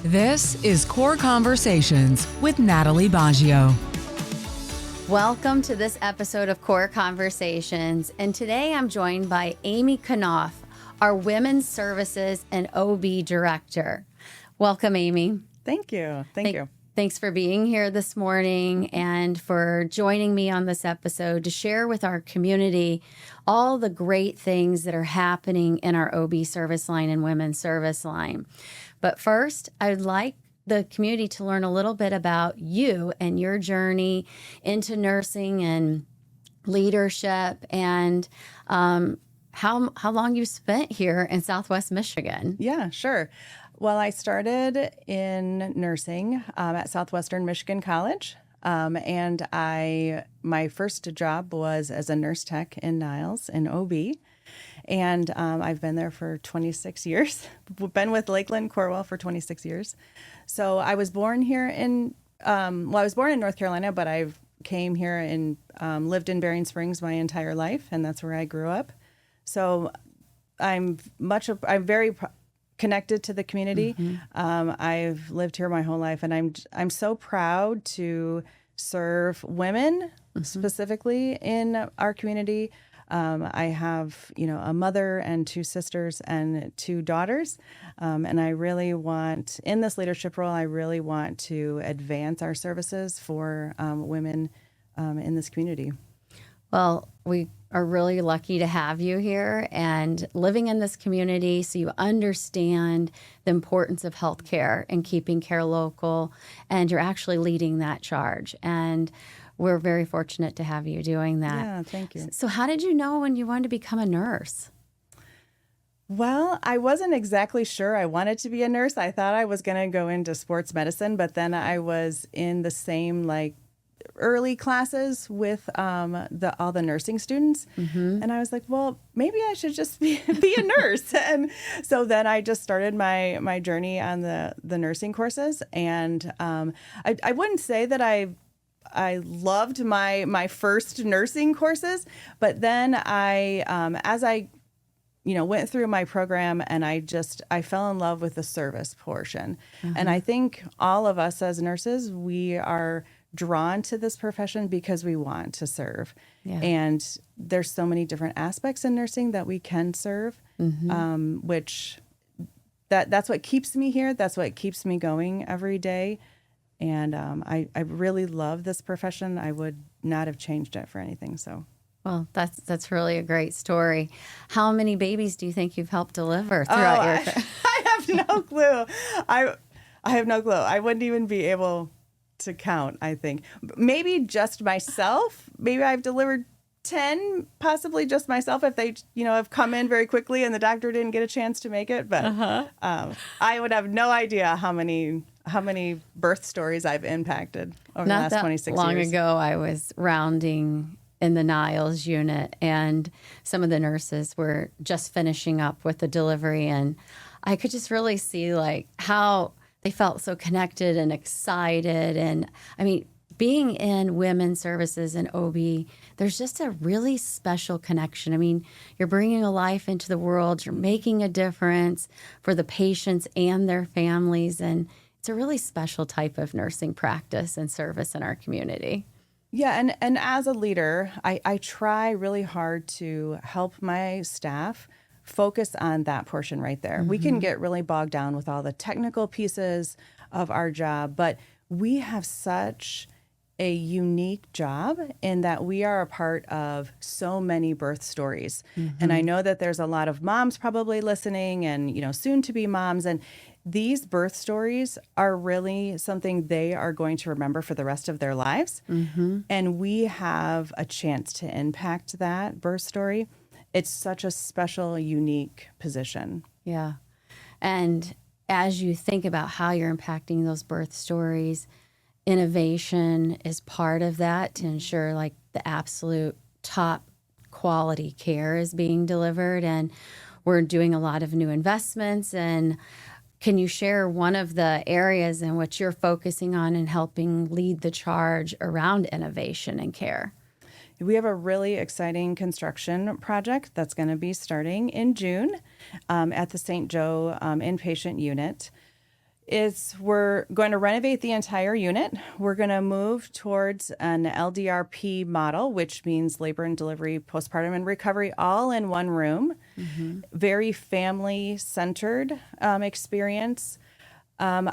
This is Core Conversations with Natalie Baggio. Welcome to this episode of Core Conversations, and today I'm joined by Amy Knauf, our Women's Services and OB Director. Welcome, Amy. Thank you. Thank you. Thanks for being here this morning and for joining me on this episode to share with our community all the great things that are happening in our OB service line and women's service line. But first, I'd like the community to learn a little bit about you and your journey into nursing and leadership and how long you spent here in Southwest Michigan. Yeah, sure. Well, I started in nursing at Southwestern Michigan College, and my first job was as a nurse tech in Niles in OB, and I've been there for 26 years. Been with Lakeland Corewell for 26 years. So I was born here I was born in North Carolina, but I came here and lived in Bering Springs my entire life, and that's where I grew up. So I'm very connected to the community. Mm-hmm. I've lived here my whole life, and I'm so proud to serve women specifically in our community. I have, a mother and two sisters and two daughters, and I really want, in this leadership role, I really want to advance our services for women in this community. Well, we are really lucky to have you here and living in this community so you understand the importance of healthcare and keeping care local, and you're actually leading that charge. And we're very fortunate to have you doing that. Yeah, thank you. So how did you know when you wanted to become a nurse? Well, I wasn't exactly sure I wanted to be a nurse. I thought I was going to go into sports medicine, but then I was in the same early classes with all the nursing students. Mm-hmm. And I was like, well, maybe I should just be a nurse. And so then I just started my journey on the nursing courses. And I wouldn't say that I loved my first nursing courses, but then as I went through my program, and I fell in love with the service portion. Mm-hmm. And I think all of us as nurses, we are drawn to this profession because we want to serve. Yeah. And there's so many different aspects in nursing that we can serve, which that's what keeps me here. That's what keeps me going every day. And I really love this profession. I would not have changed it for anything. So, well, that's really a great story. How many babies do you think you've helped deliver throughout your? I have no clue. I have no clue. I wouldn't even be able to count. I think maybe just myself. Maybe I've delivered 10, possibly just myself if they, have come in very quickly and the doctor didn't get a chance to make it. But I would have no idea how many birth stories I've impacted over the last 26 years. Not that long ago, I was rounding in the Niles unit, and some of the nurses were just finishing up with the delivery, and I could just really see how they felt so connected and excited. And I mean, being in women's services and OB, there's just a really special connection. I mean, you're bringing a life into the world, you're making a difference for the patients and their families, and it's a really special type of nursing practice and service in our community. Yeah, and as a leader, I try really hard to help my staff focus on that portion right there. Mm-hmm. We can get really bogged down with all the technical pieces of our job, but we have such a unique job in that we are a part of so many birth stories. Mm-hmm. And I know that there's a lot of moms probably listening and, soon to be moms. And these birth stories are really something they are going to remember for the rest of their lives. Mm-hmm. And we have a chance to impact that birth story. It's such a special, unique position. Yeah. And as you think about how you're impacting those birth stories, innovation is part of that to ensure the absolute top quality care is being delivered. And we're doing a lot of new investments. And can you share one of the areas in which you're focusing on and helping lead the charge around innovation and care? We have a really exciting construction project that's going to be starting in June at the St. Joe inpatient unit. We're going to renovate the entire unit. We're going to move towards an LDRP model, which means labor and delivery, postpartum and recovery, all in one room. Very family-centered experience. I'm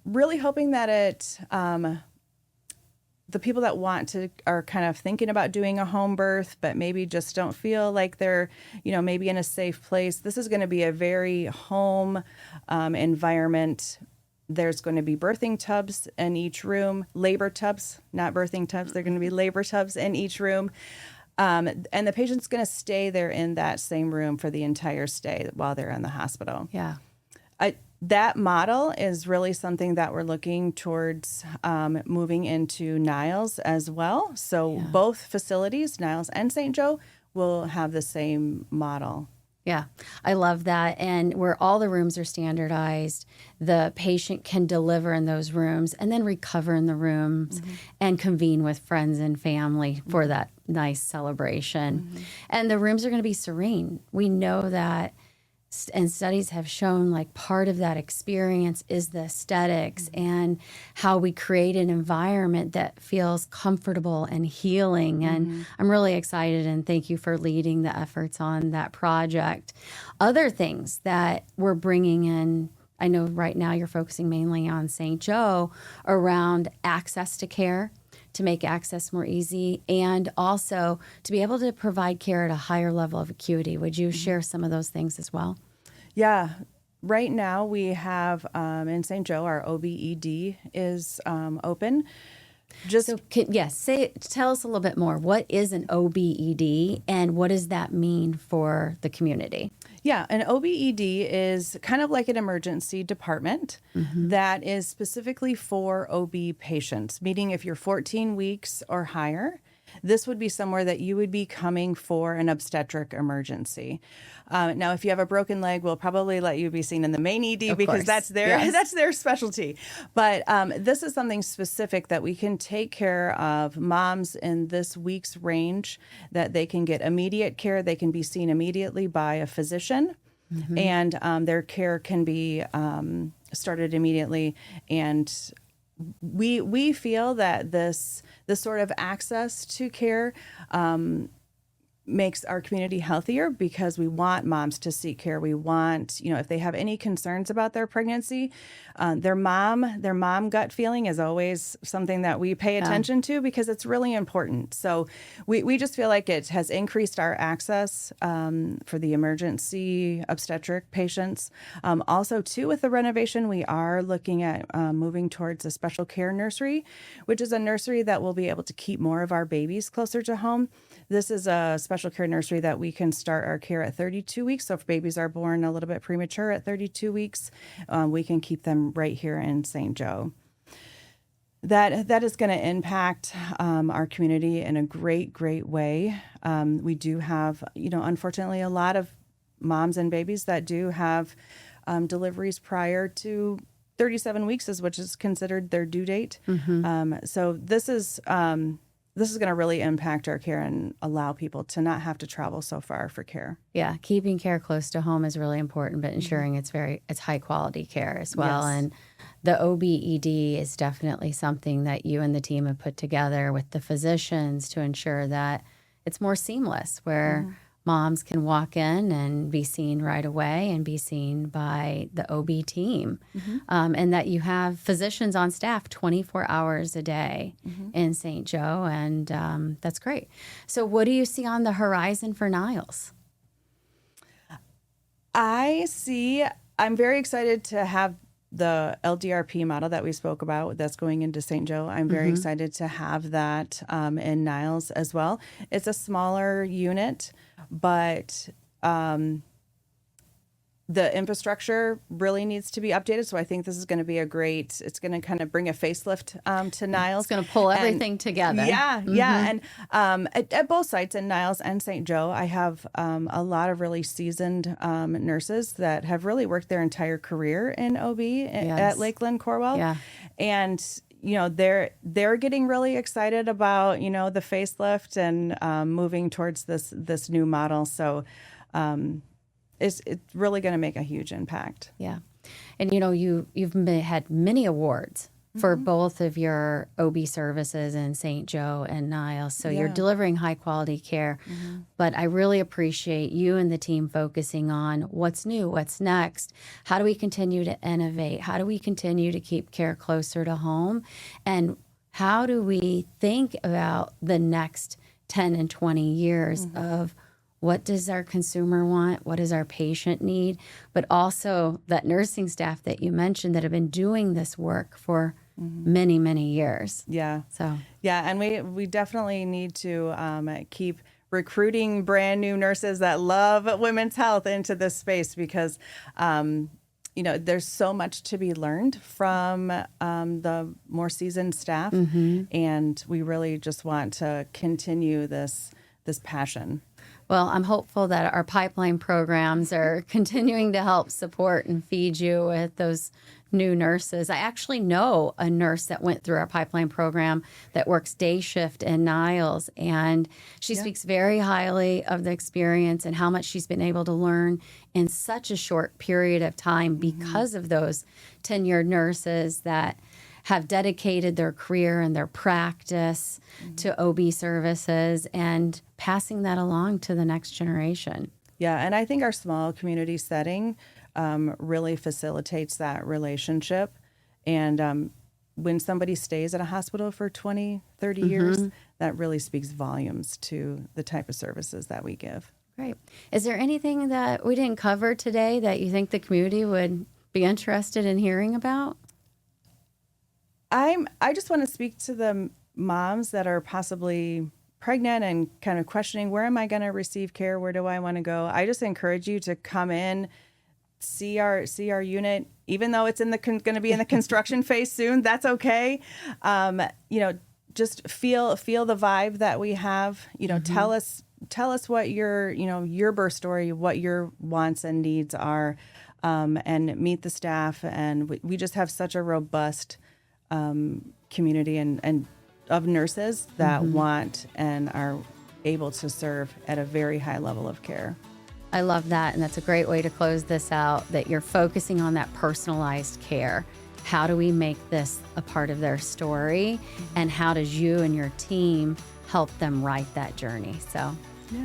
really hoping that the people that are kind of thinking about doing a home birth, but maybe just don't feel like they're, maybe in a safe place. This is going to be a very home environment. There's going to be birthing tubs in each room, labor tubs, not birthing tubs. They're going to be labor tubs in each room. And the patient's going to stay there in that same room for the entire stay while they're in the hospital. Yeah. That model is really something that we're looking towards moving into Niles as well. So both facilities, Niles and St. Joe, will have the same model. Yeah, I love that. And where all the rooms are standardized, the patient can deliver in those rooms and then recover in the rooms and convene with friends and family for that nice celebration. And the rooms are going to be serene. We know that, and studies have shown like part of that experience is the aesthetics and how we create an environment that feels comfortable and healing. And I'm really excited, and thank you for leading the efforts on that project. Other things that we're bringing in, I know right now you're focusing mainly on St. Joe around access to care, to make access more easy, and also to be able to provide care at a higher level of acuity. Would you share some of those things as well? Yeah. Right now we have in St. Joe, our OBED is open. Tell us a little bit more. What is an OBED and what does that mean for the community? Yeah, an OBED is kind of like an emergency department that is specifically for OB patients, meaning if you're 14 weeks or higher, this would be somewhere that you would be coming for an obstetric emergency. Now, if you have a broken leg, we'll probably let you be seen in the main ED because that's their specialty. But this is something specific that we can take care of moms in this week's range, that they can get immediate care. They can be seen immediately by a physician, and their care can be started immediately. And we feel that this sort of access to care makes our community healthier because we want moms to seek care. We want, if they have any concerns about their pregnancy, their mom gut feeling is always something that we pay attention to because it's really important. So we just feel like it has increased our access for the emergency obstetric patients. Also, too, with the renovation, we are looking at moving towards a special care nursery, which is a nursery that will be able to keep more of our babies closer to home. This is a special care nursery that we can start our care at 32 weeks. So if babies are born a little bit premature at 32 weeks, we can keep them right here in St. Joe. That is going to impact our community in a great way. We do have, unfortunately, a lot of moms and babies that do have deliveries prior to 37 weeks, which is considered their due date. So this is going to really impact our care and allow people to not have to travel so far for care. Yeah, keeping care close to home is really important, but ensuring it's high quality care as well. Yes. And the OBED is definitely something that you and the team have put together with the physicians to ensure that it's more seamless, where moms can walk in and be seen right away and be seen by the OB team. And that you have physicians on staff 24 hours a day in St. Joe. And that's great. So what do you see on the horizon for Niles? I'm very excited to have the LDRP model that we spoke about that's going into St. Joe. I'm very excited to have that in Niles as well. It's a smaller unit, but the infrastructure really needs to be updated. So I think this is going to be it's going to kind of bring a facelift to Niles. It's going to pull everything together. Yeah. And at both sites, in Niles and St. Joe, I have a lot of really seasoned nurses that have really worked their entire career in OB at Lakeland Corwell. Yeah. And they're getting really excited about, the facelift and moving towards this new model. So it's really going to make a huge impact. Yeah. And you've had many awards for both of your OB services in St. Joe and Niles. So you're delivering high quality care. But I really appreciate you and the team focusing on what's new, what's next. How do we continue to innovate? How do we continue to keep care closer to home? And how do we think about the next 10 and 20 years of what does our consumer want? What does our patient need? But also that nursing staff that you mentioned that have been doing this work for many, many years. Yeah. So and we definitely need to keep recruiting brand new nurses that love women's health into this space because, there's so much to be learned from the more seasoned staff. And we really just want to continue this passion. Well, I'm hopeful that our pipeline programs are continuing to help support and feed you with those new nurses. I actually know a nurse that went through our pipeline program that works day shift in Niles, and she speaks very highly of the experience and how much she's been able to learn in such a short period of time because of those tenured nurses that have dedicated their career and their practice to OB services and passing that along to the next generation. Yeah, and I think our small community setting really facilitates that relationship. And when somebody stays at a hospital for 20, 30 years, that really speaks volumes to the type of services that we give. Great. Is there anything that we didn't cover today that you think the community would be interested in hearing about? I just want to speak to the moms that are possibly pregnant and kind of questioning, where am I going to receive care? Where do I want to go? I just encourage you to come in, see our unit, even though it's going to be in the construction phase soon. That's okay. Just feel the vibe that we have. Tell us what your birth story, what your wants and needs are, and meet the staff. And we just have such a robust community and of nurses that want and are able to serve at a very high level of care. I love that. And that's a great way to close this out, that you're focusing on that personalized care. How do we make this a part of their story? And how does you and your team help them write that journey? So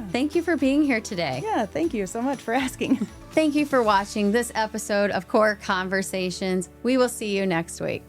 thank you for being here today. Yeah, thank you so much for asking. Thank you for watching this episode of Core Conversations. We will see you next week.